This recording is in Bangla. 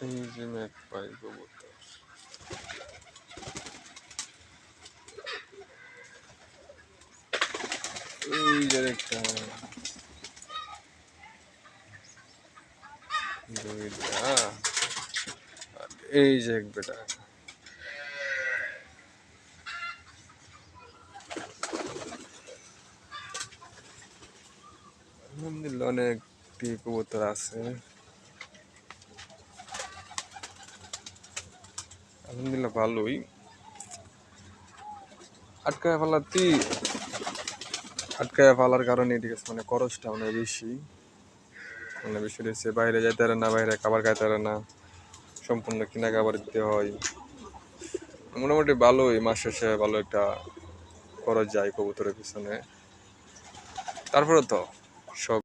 এই যে ম্যাকপাই কবুতর। এই যে একটা, দুইটা, আর এই যে এক বেটা। আলহামদুলিল্লাহ অনেকটি কবুতর আছে। আলহামদুলিল্লাহ ভালোই। আটকায় ফেলার কারণে ঠিক আছে, মানে খরচটা অনেক বেশি। মানে বেশি রয়েছে, বাইরে যাইতে পারে না, বাইরে খাবার খাইতে পারে না, সম্পূর্ণ কিনা খাবার দিতে হয়। মোটামুটি ভালোই, মাস শেষে ভালো একটা খরচ যায় কবুতরের পিছনে। তারপরে তো সব